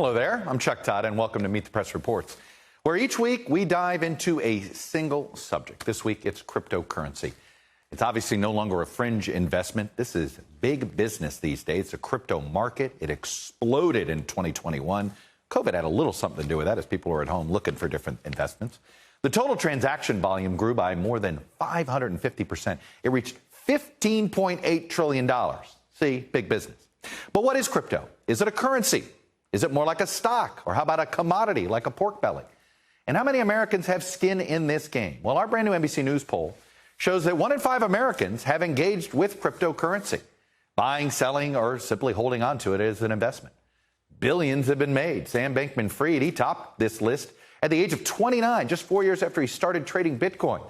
Hello there, I'm Chuck Todd, and welcome to Meet the Press Reports, where each week we dive into a single subject. This week it's cryptocurrency. It's obviously no longer a fringe investment. This is big business these days. The crypto market, it exploded in 2021. COVID had a little something to do with that as people were at home looking for different investments. The total transaction volume grew by more than 550%. It reached $15.8 trillion. See, big business. But what is crypto? Is it a currency? Is it more like a stock? Or how about a commodity like a pork belly? And how many Americans have skin in this game? Well, our brand new NBC News poll shows that 1 in 5 Americans have engaged with cryptocurrency, buying, selling, or simply holding on to it as an investment. Billions have been made. Sam Bankman-Fried, he topped this list at the age of 29, just 4 years after he started trading Bitcoin.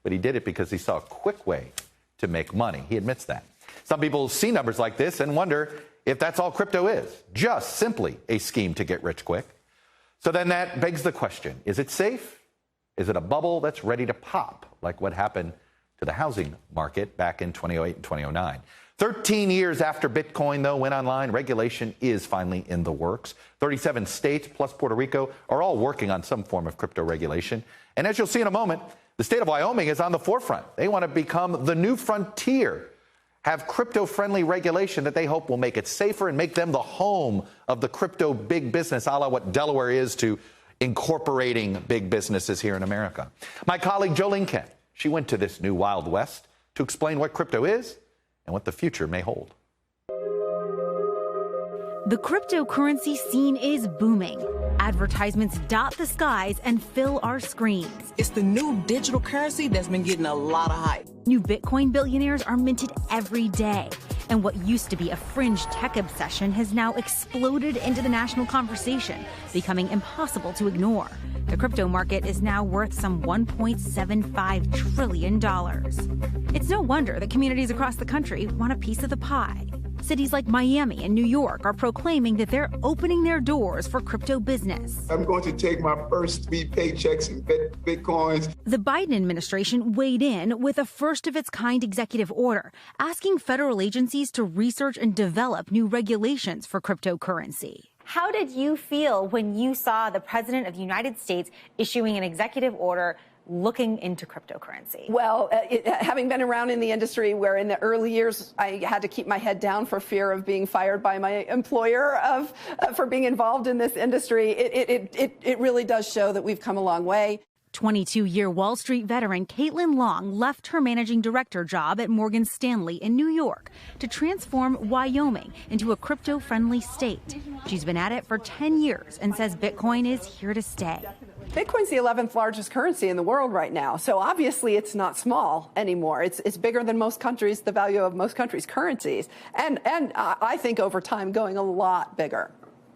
But he did it because he saw a quick way to make money. He admits that. Some people see numbers like this and wonder if that's all crypto is, just simply a scheme to get rich quick. So then that begs the question, is it safe? Is it a bubble that's ready to pop, like what happened to the housing market back in 2008 and 2009? 13 years after Bitcoin, though, went online, regulation is finally in the works. 37 states plus Puerto Rico are all working on some form of crypto regulation. And as you'll see in a moment, the state of Wyoming is on the forefront. They want to become the new frontier, have crypto-friendly regulation that they hope will make it safer and make them the home of the crypto big business, a la what Delaware is to incorporating big businesses here in America. My colleague Jolene Kent, she went to this new Wild West to explain what crypto is and what the future may hold. The cryptocurrency scene is booming. Advertisements dot the skies and fill our screens. It's the new digital currency that's been getting a lot of hype. New Bitcoin billionaires are minted every day. And what used to be a fringe tech obsession has now exploded into the national conversation, becoming impossible to ignore. The crypto market is now worth some $1.75 trillion. It's no wonder that communities across the country want a piece of the pie. Cities like Miami and New York are proclaiming that they're opening their doors for crypto business. I'm going to take my first 3 paychecks in Bitcoins. The Biden administration weighed in with a first-of-its-kind executive order, asking federal agencies to research and develop new regulations for cryptocurrency. How did you feel when you saw the President of the United States issuing an executive order looking into cryptocurrency? Well, having been around in the industry where in the early years I had to keep my head down for fear of being fired by my employer for being involved in this industry, it really does show that we've come a long way. 22-year Wall Street veteran Caitlin Long left her managing director job at Morgan Stanley in New York to transform Wyoming into a crypto-friendly state. She's been at it for 10 years and says Bitcoin is here to stay. Bitcoin's the 11th largest currency in the world right now, so obviously it's not small anymore. It's bigger than most countries, the value of most countries' currencies, and I think over time going a lot bigger.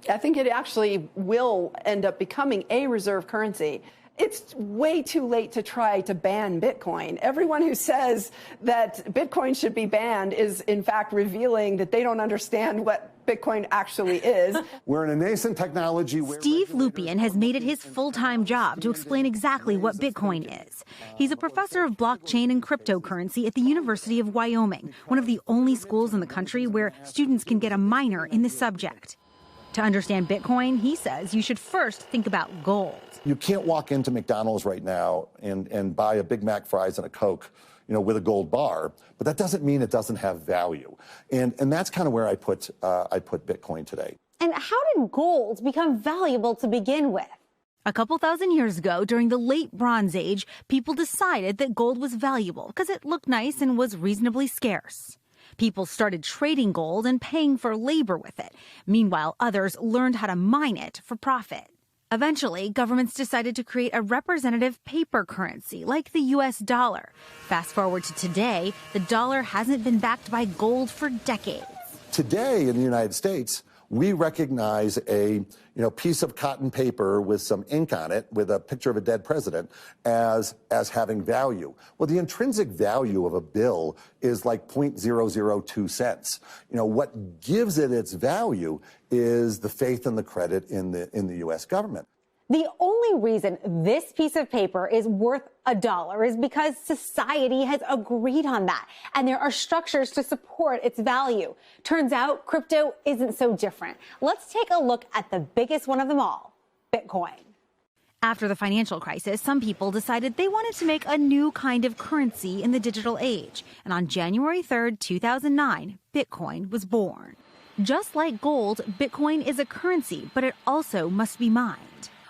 I think it actually will end up becoming a reserve currency. It's way too late to try to ban Bitcoin. Everyone who says that Bitcoin should be banned is, in fact, revealing that they don't understand what Bitcoin actually is. We're in a nascent technology where Steve Lupian has made it his full-time job to explain exactly what Bitcoin is. He's a professor of blockchain and cryptocurrency at the University of Wyoming, one of the only schools in the country where students can get a minor in the subject. To understand Bitcoin, he says you should first think about gold. you can't walk into McDonald's right now and buy a Big Mac fries and a Coke, with a gold bar, but that doesn't mean it doesn't have value. And that's kind of where I put Bitcoin today. And how did gold become valuable to begin with? A couple thousand years ago, during the late Bronze Age, people decided that gold was valuable because it looked nice and was reasonably scarce. People started trading gold and paying for labor with it. Meanwhile, others learned how to mine it for profit. Eventually, governments decided to create a representative paper currency like the U.S. dollar. Fast forward to today, the dollar hasn't been backed by gold for decades. Today in the United States, we recognize a piece of cotton paper with some ink on it with a picture of a dead president as having value. Well, the intrinsic value of a bill is like 0.002 cents. What gives it its value is the faith and the credit in the U.S. government. The only reason this piece of paper is worth $1 is because society has agreed on that, and there are structures to support its value. Turns out crypto isn't so different. Let's take a look at the biggest one of them all, Bitcoin. After the financial crisis, some people decided they wanted to make a new kind of currency in the digital age. And on January 3rd, 2009, Bitcoin was born. Just like gold, Bitcoin is a currency, but it also must be mined.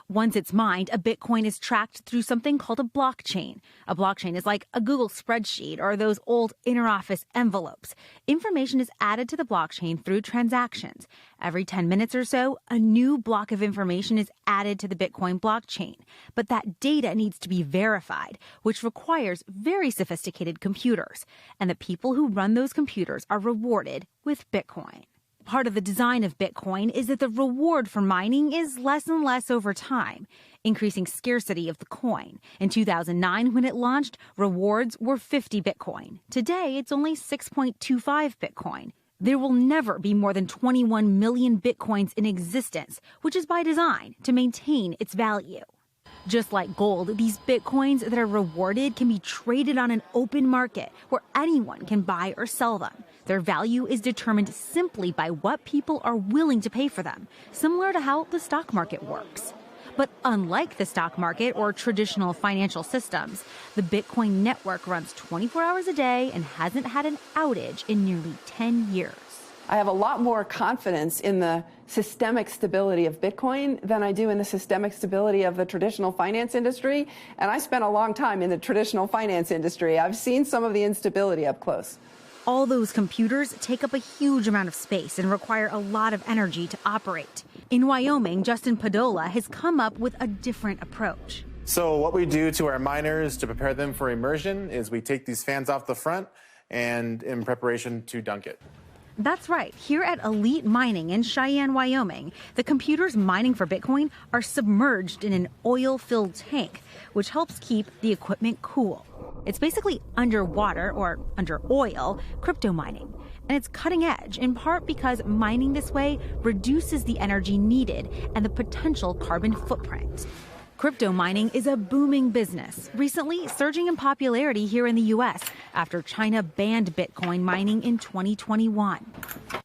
Once it's mined, a Bitcoin is tracked through something called a blockchain. A blockchain is like a Google spreadsheet or those old interoffice envelopes. Information is added to the blockchain through transactions. Every 10 minutes or so, a new block of information is added to the Bitcoin blockchain. But that data needs to be verified, which requires very sophisticated computers. And the people who run those computers are rewarded with Bitcoin. Part of the design of Bitcoin is that the reward for mining is less and less over time, increasing scarcity of the coin. In 2009, when it launched, rewards were 50 Bitcoin. Today, it's only 6.25 Bitcoin. There will never be more than 21 million Bitcoins in existence, which is by design to maintain its value. Just like gold, these Bitcoins that are rewarded can be traded on an open market where anyone can buy or sell them. Their value is determined simply by what people are willing to pay for them, similar to how the stock market works. But unlike the stock market or traditional financial systems, the Bitcoin network runs 24 hours a day and hasn't had an outage in nearly 10 years. I have a lot more confidence in the systemic stability of Bitcoin than I do in the systemic stability of the traditional finance industry. And I spent a long time in the traditional finance industry. I've seen some of the instability up close. All those computers take up a huge amount of space and require a lot of energy to operate. In Wyoming, Justin Padola has come up with a different approach. So what we do to our miners to prepare them for immersion is we take these fans off the front and in preparation to dunk it. That's right. Here at Elite Mining in Cheyenne, Wyoming, the computers mining for Bitcoin are submerged in an oil-filled tank, which helps keep the equipment cool. It's basically underwater or under oil crypto mining. And it's cutting edge, in part because mining this way reduces the energy needed and the potential carbon footprint. Crypto mining is a booming business, recently surging in popularity here in the U.S. after China banned Bitcoin mining in 2021.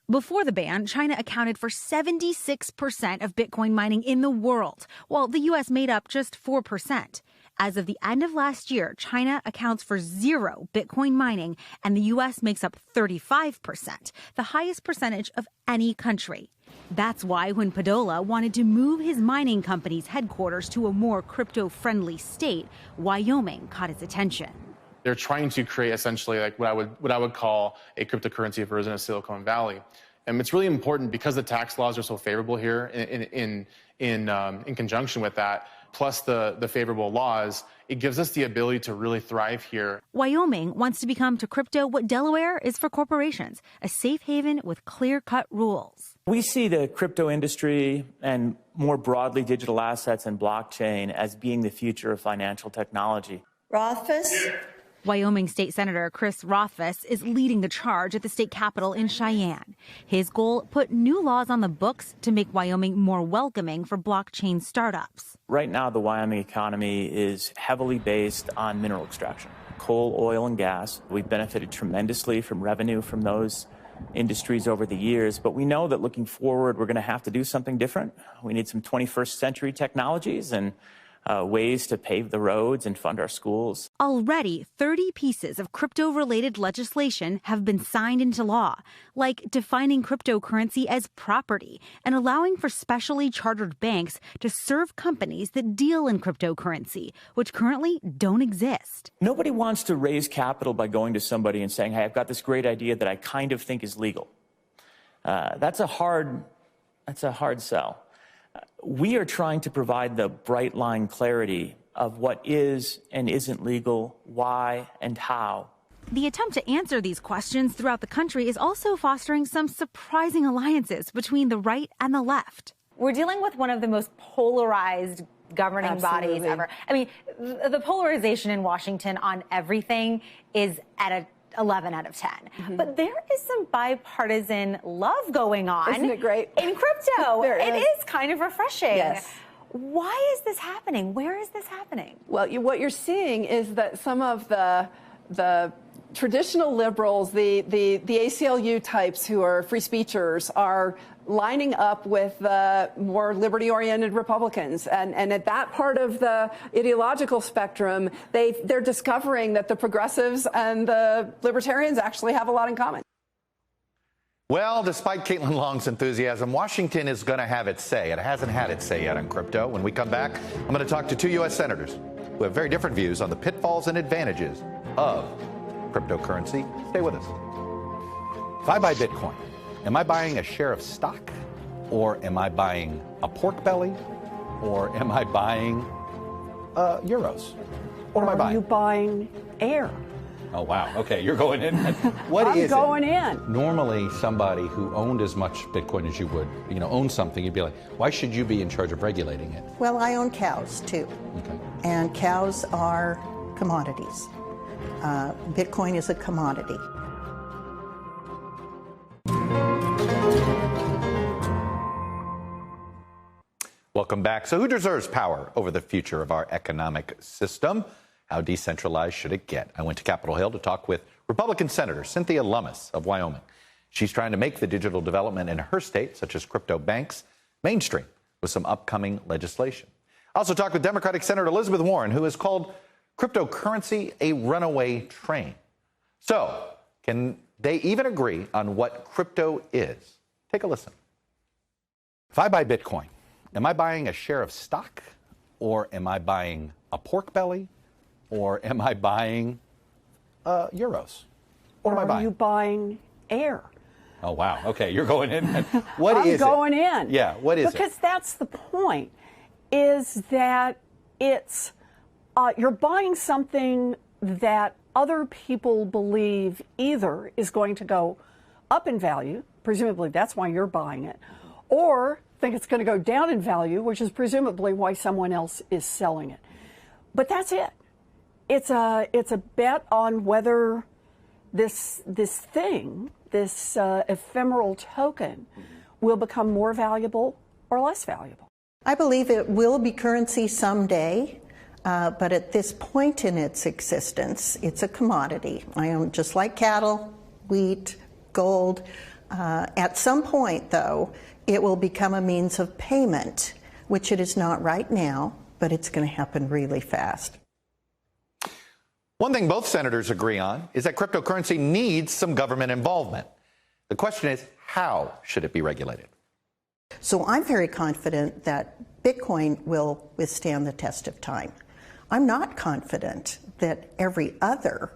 Before the ban, China accounted for 76% of Bitcoin mining in the world, while the U.S. made up just 4%. As of the end of last year, China accounts for 0 Bitcoin mining, and the U.S. makes up 35%, the highest percentage of any country. That's why when Padola wanted to move his mining company's headquarters to a more crypto-friendly state, Wyoming caught his attention. They're trying to create essentially like what I would call a cryptocurrency version of Silicon Valley. And it's really important because the tax laws are so favorable here in conjunction with that, plus the favorable laws, it gives us the ability to really thrive here. Wyoming wants to become to crypto what Delaware is for corporations, a safe haven with clear-cut rules. We see the crypto industry and more broadly digital assets and blockchain as being the future of financial technology. Rothfuss? Wyoming State Senator Chris Rothfuss is leading the charge at the state capitol in Cheyenne. His goal, put new laws on the books to make Wyoming more welcoming for blockchain startups. Right now, the Wyoming economy is heavily based on mineral extraction, coal, oil, and gas. We've benefited tremendously from revenue from those industries over the years, but we know that looking forward, we're going to have to do something different. We need some 21st century technologies and ways to pave the roads and fund our schools. Already, 30 pieces of crypto-related legislation have been signed into law, like defining cryptocurrency as property and allowing for specially chartered banks to serve companies that deal in cryptocurrency, which currently don't exist. Nobody wants to raise capital by going to somebody and saying, hey, I've got this great idea that I kind of think is legal. That's a hard sell. We are trying to provide the bright line clarity of what is and isn't legal, why and how. The attempt to answer these questions throughout the country is also fostering some surprising alliances between the right and the left. We're dealing with one of the most polarized governing bodies ever. I mean, the polarization in Washington on everything is at a 11 out of 10. Mm-hmm. But there is some bipartisan love going on. Isn't it great? In crypto. It is kind of refreshing. Yes. Why is this happening? Where is this happening? Well, what you're seeing is that some of the traditional liberals, the ACLU types who are free speechers, are lining up with the more liberty-oriented Republicans. And at that part of the ideological spectrum, they're discovering that the progressives and the libertarians actually have a lot in common. Well, despite Caitlin Long's enthusiasm, Washington is going to have its say. It hasn't had its say yet on crypto. When we come back, I'm going to talk to two U.S. senators who have very different views on the pitfalls and advantages of cryptocurrency. Stay with us. If I buy Bitcoin, am I buying a share of stock? Or am I buying a pork belly? Or am I buying euros? What am I buying? Are you buying air? Oh, wow. Okay, you're going in. What is it? I'm going in. Normally, somebody who owned as much Bitcoin as you would, own something, you'd be like, why should you be in charge of regulating it? Well, I own cows, too. Okay. And cows are commodities. Bitcoin is a commodity. Welcome back. So who deserves power over the future of our economic system? How decentralized should it get? I went to Capitol Hill to talk with Republican Senator Cynthia Lummis of Wyoming. She's trying to make the digital development in her state, such as crypto banks, mainstream with some upcoming legislation. I also talked with Democratic Senator Elizabeth Warren, who has called cryptocurrency a runaway train. So, can they even agree on what crypto is? Take a listen. If I buy Bitcoin, am I buying a share of stock? Or am I buying a pork belly? Or am I buying euros? What am I buying? Are you buying air? Oh, wow. Okay, you're going in. What is it? I'm going in. Yeah, what is it? Because that's the point, is that it's, you're buying something that other people believe either is going to go up in value, presumably that's why you're buying it, or think it's going to go down in value, which is presumably why someone else is selling it. But that's it. It's a bet on whether this ephemeral token will become more valuable or less valuable. I believe it will be currency someday, but at this point in its existence, it's a commodity. I own just like cattle, wheat, gold. At some point, though, it will become a means of payment, which it is not right now, but it's going to happen really fast. One thing both senators agree on is that cryptocurrency needs some government involvement. The question is, how should it be regulated? So I'm very confident that Bitcoin will withstand the test of time. I'm not confident that every other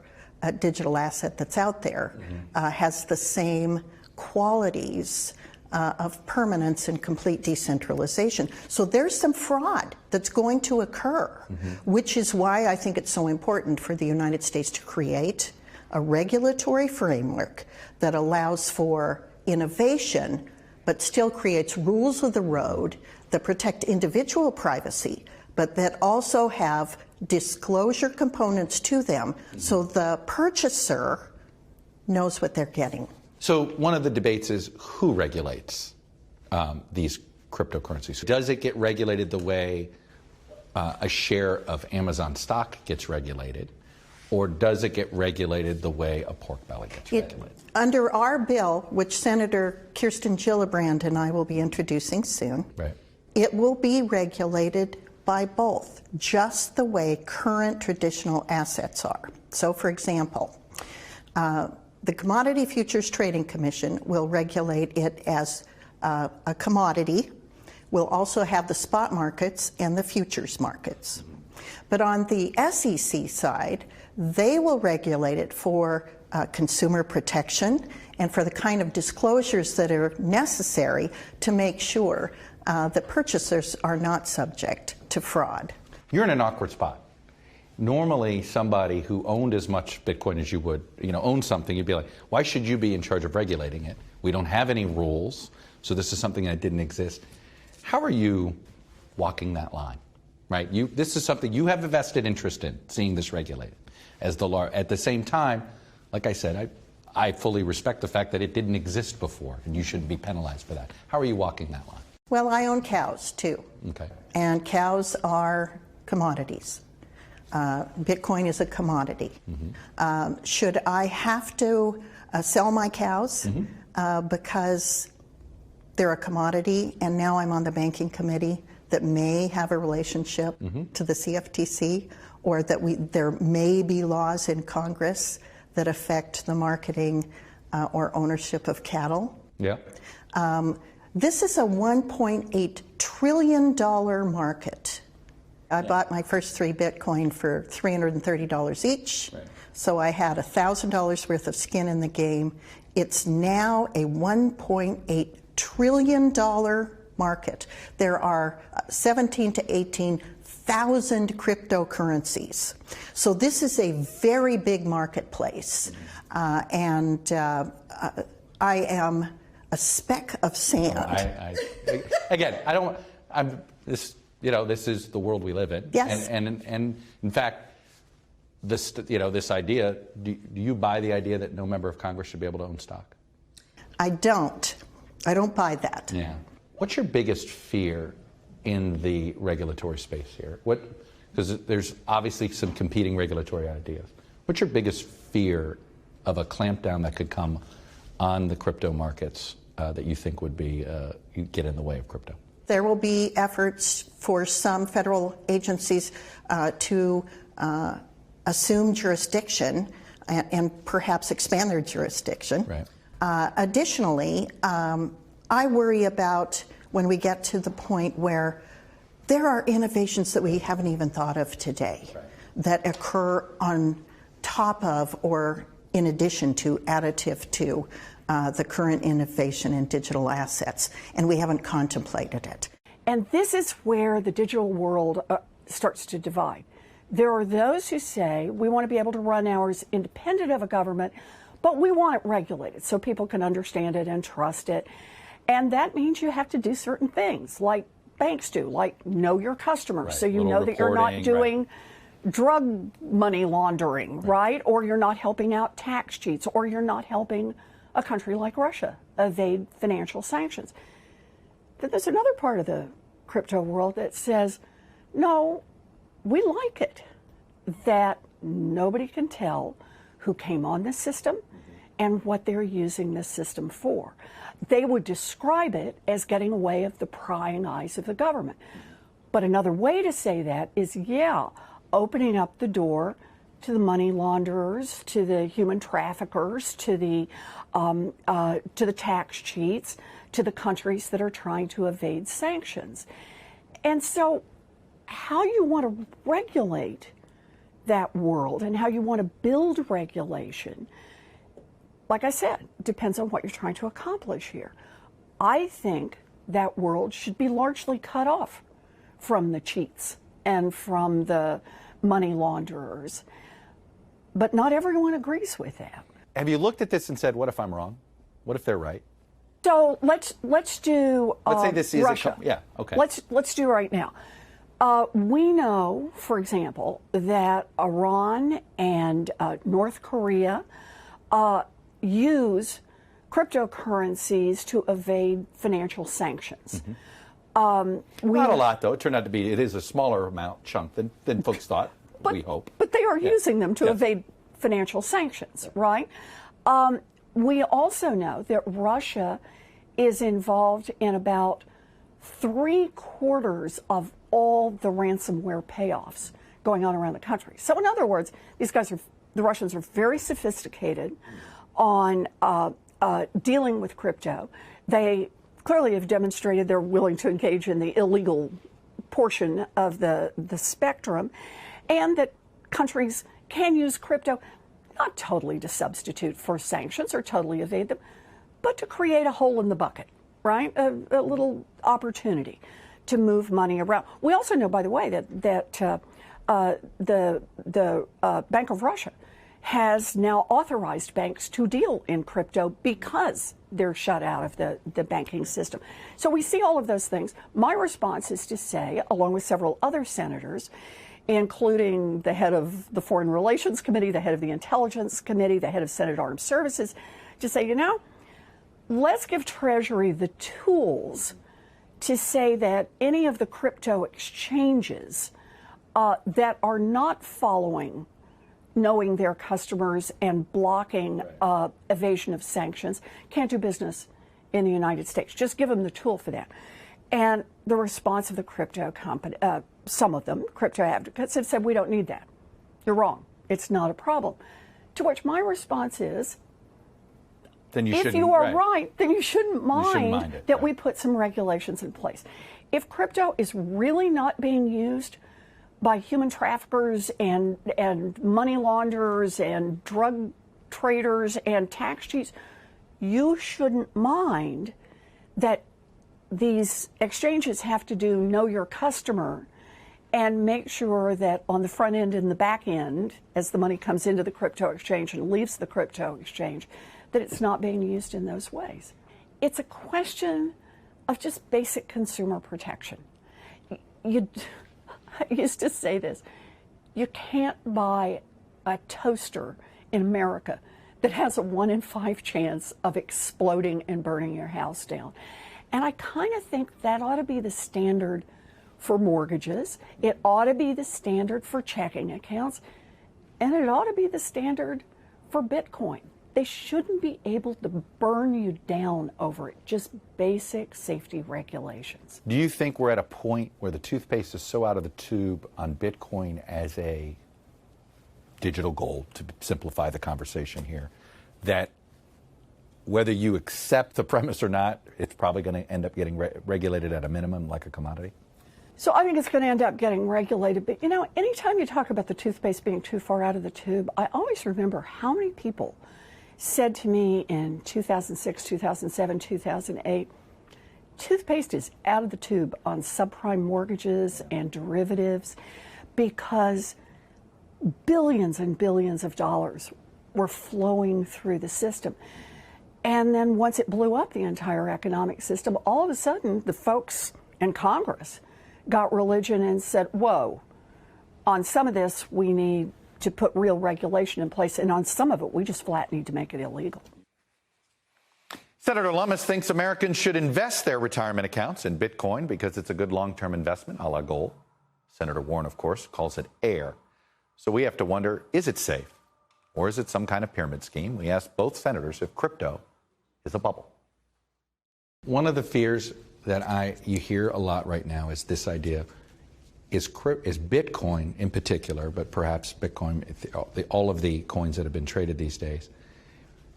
digital asset that's out there has the same qualities of permanence and complete decentralization. So there's some fraud that's going to occur, which is why I think it's so important for the United States to create a regulatory framework that allows for innovation, but still creates rules of the road that protect individual privacy, but that also have disclosure components to them so the purchaser knows what they're getting. So one of the debates is who regulates these cryptocurrencies. Does it get regulated the way a share of Amazon stock gets regulated? Or does it get regulated the way a pork belly gets regulated? Under our bill, which Senator Kirsten Gillibrand and I will be introducing soon, it will be regulated by both, just the way current traditional assets are. So, for example, the Commodity Futures Trading Commission will regulate it as a commodity. We'll also have the spot markets and the futures markets. But on the SEC side, they will regulate it for consumer protection and for the kind of disclosures that are necessary to make sure that purchasers are not subject to fraud. You're in an awkward spot. Normally, somebody who owned as much Bitcoin as you would, own something, you'd be like, why should you be in charge of regulating it? We don't have any rules, so this is something that didn't exist. How are you walking that line, right? This is something you have a vested interest in, seeing this regulated. At the same time, like I said, I fully respect the fact that it didn't exist before, and you shouldn't be penalized for that. How are you walking that line? Well, I own cows too. Okay. And cows are commodities. Bitcoin is a commodity. Should I have to sell my cows because they're a commodity, and now I'm on the banking committee that may have a relationship to the CFTC, or that there may be laws in Congress that affect the marketing or ownership of cattle? Yeah. This is a $1.8 trillion market. I bought my first 3 Bitcoin for $330 each, so I had $1,000 worth of skin in the game. It's now a $1.8 trillion market. There are 17 to 18,000 cryptocurrencies. So this is a very big marketplace, and I am a speck of sand. This is the world we live in. Yes. And in fact, this idea, do you buy the idea that no member of Congress should be able to own stock? I don't. I don't buy that. Yeah. What's your biggest fear in the regulatory space here? Because there's obviously some competing regulatory ideas. What's your biggest fear of a clampdown that could come on the crypto markets that you think would be get in the way of crypto? There will be efforts for some federal agencies to assume jurisdiction and perhaps expand their jurisdiction. Right. Additionally, I worry about when we get to the point where there are innovations that we haven't even thought of today that occur on top of or in addition to, additive to, the current innovation in digital assets, and we haven't contemplated it. And this is where the digital world starts to divide. There are those who say we want to be able to run ours independent of a government, but we want it regulated so people can understand it and trust it. And that means you have to do certain things like banks do, like know your customers, so you know that you're not doing drug money laundering, right? Or you're not helping out tax cheats, or you're not helping a country like Russia evade financial sanctions. Then there's another part of the crypto world that says, no, we like it that nobody can tell who came on this system and what they're using this system for. They would describe it as getting away of the prying eyes of the government. But another way to say that is, opening up the door to the money launderers, to the human traffickers, to the tax cheats, to the countries that are trying to evade sanctions. And so how you want to regulate that world and how you want to build regulation, like I said, depends on what you're trying to accomplish here. I think that world should be largely cut off from the cheats and from the money launderers. But not everyone agrees with that. Have you looked at this and said, what if I'm wrong? What if they're right? So let's do let's say this is Russia. Okay. Let's do right now. We know, for example, that Iran and North Korea use cryptocurrencies to evade financial sanctions. Not a lot, though. It turned out to be, it is a smaller chunk than folks thought, we hope. But they are using them to evade financial sanctions, right? We also know that Russia is involved in about 3/4 of all the ransomware payoffs going on around the country. So in other words, the Russians are very sophisticated on dealing with crypto. They clearly have demonstrated they're willing to engage in the illegal portion of the spectrum, and that countries can use crypto not totally to substitute for sanctions or totally evade them, but to create a hole in the bucket, right? A little opportunity to move money around. We also know, by the way, that the Bank of Russia has now authorized banks to deal in crypto because they're shut out of the banking system. So we see all of those things. My response is to say, along with several other senators, including the head of the Foreign Relations Committee, the head of the Intelligence Committee, the head of Senate Armed Services, to say, let's give Treasury the tools to say that any of the crypto exchanges that are not following knowing their customers and blocking evasion of sanctions can't do business in the United States. Just give them the tool for that. And the response of the crypto company, some of them, crypto advocates, have said, we don't need that. You're wrong. It's not a problem. To which my response is, then you if you are right, then you shouldn't mind that we put some regulations in place. If crypto is really not being used by human traffickers and money launderers and drug traders and tax cheats, you shouldn't mind that these exchanges have to do know your customer and make sure that on the front end and the back end, as the money comes into the crypto exchange and leaves the crypto exchange, that it's not being used in those ways. It's a question of just basic consumer protection. I used to say this, you can't buy a toaster in America that has a 1 in 5 chance of exploding and burning your house down. And I kind of think that ought to be the standard for mortgages. It ought to be the standard for checking accounts. And it ought to be the standard for Bitcoin. They shouldn't be able to burn you down over it. Just basic safety regulations. Do you think we're at a point where the toothpaste is so out of the tube on Bitcoin as a digital gold, to simplify the conversation here, that whether you accept the premise or not, it's probably going to end up getting regulated at a minimum like a commodity? So I think it's going to end up getting regulated. But, you know, anytime you talk about the toothpaste being too far out of the tube, I always remember how many people said to me in 2006, 2007, 2008, toothpaste is out of the tube on subprime mortgages and derivatives because billions and billions of dollars were flowing through the system. And then once it blew up the entire economic system, all of a sudden the folks in Congress got religion and said, whoa, on some of this we need to put real regulation in place, and on some of it we just flat need to make it illegal. Senator Lummis thinks Americans should invest their retirement accounts in Bitcoin because it's a good long-term investment, a la gold. Senator Warren, of course, calls it air. So we have to wonder, is it safe? Or is it some kind of pyramid scheme? We asked both senators if crypto is a bubble. One of the fears that you hear a lot right now is this idea, is Bitcoin in particular, but perhaps Bitcoin, all of the coins that have been traded these days,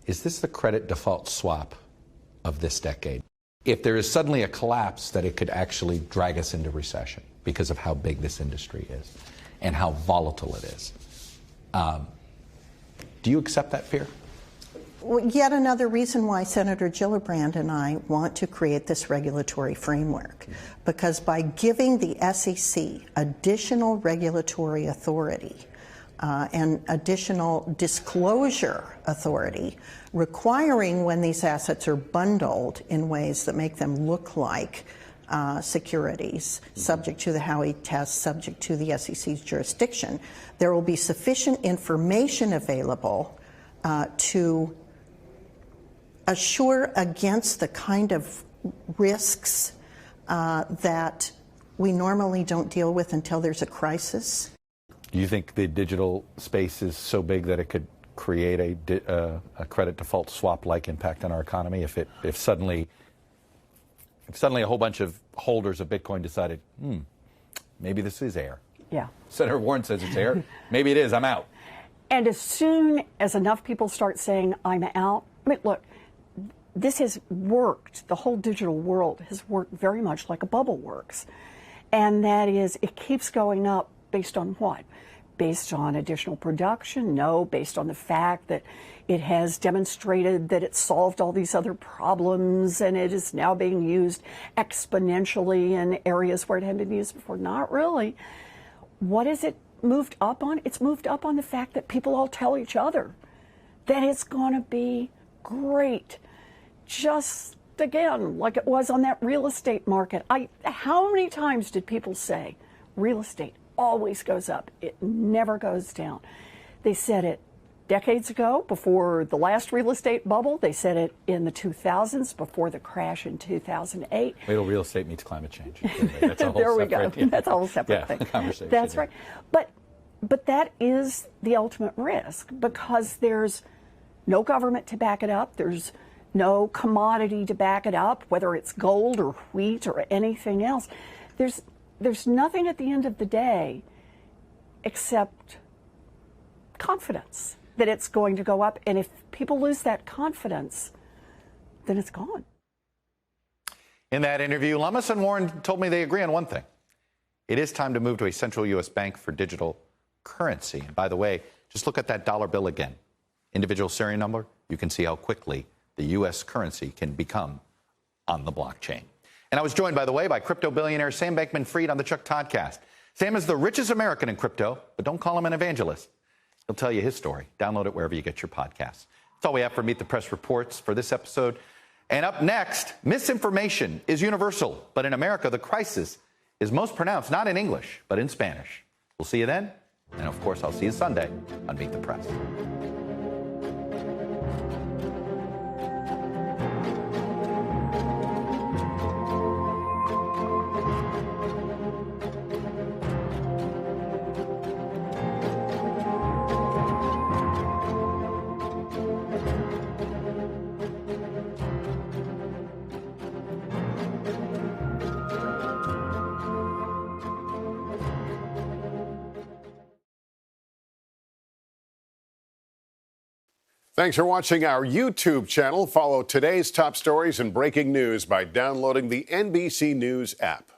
is this the credit default swap of this decade? If there is suddenly a collapse, that it could actually drag us into recession because of how big this industry is and how volatile it is. Do you accept that fear? Well, yet another reason why Senator Gillibrand and I want to create this regulatory framework, because by giving the SEC additional regulatory authority and additional disclosure authority, requiring when these assets are bundled in ways that make them look like securities, subject to the Howey test, subject to the SEC's jurisdiction, there will be sufficient information available to assure against the kind of risks that we normally don't deal with until there's a crisis. Do you think the digital space is so big that it could create a credit default swap-like impact on our economy if suddenly a whole bunch of holders of Bitcoin decided, maybe this is air? Yeah. Senator Warren says it's air. Maybe it is. I'm out. And as soon as enough people start saying, I'm out, I mean, look, this has worked. The whole digital world has worked very much like a bubble works. And that is, it keeps going up based on what? Based on additional production? No, based on the fact that it has demonstrated that it solved all these other problems and it is now being used exponentially in areas where it hadn't been used before. Not really. What is it moved up on? It's moved up on the fact that people all tell each other that it's going to be great. Just again, like it was on that real estate market. How many times did people say real estate always goes up? It never goes down. They said it decades ago, before the last real estate bubble. They said it in the 2000s, before the crash in 2008. Wait till real estate meets climate change. That's a whole there we separate, go. That's a whole separate thing. Conversation. That's right. But that is the ultimate risk, because there's no government to back it up. There's no commodity to back it up, whether it's gold or wheat or anything else. There's nothing at the end of the day except confidence that it's going to go up. And if people lose that confidence, then it's gone. In that interview, Lummis and Warren told me they agree on one thing. It is time to move to a central U.S. bank for digital currency. And by the way, just look at that dollar bill again. Individual serial number, you can see how quickly the U.S. currency can become on the blockchain. And I was joined, by the way, by crypto billionaire Sam Bankman-Fried on the Chuck Toddcast. Sam is the richest American in crypto, but don't call him an evangelist. He'll tell you his story. Download it wherever you get your podcasts. That's all we have for Meet the Press Reports for this episode. And up next, misinformation is universal, but in America, the crisis is most pronounced not in English, but in Spanish. We'll see you then. And of course, I'll see you Sunday on Meet the Press. Thanks for watching our YouTube channel. Follow today's top stories and breaking news by downloading the NBC News app.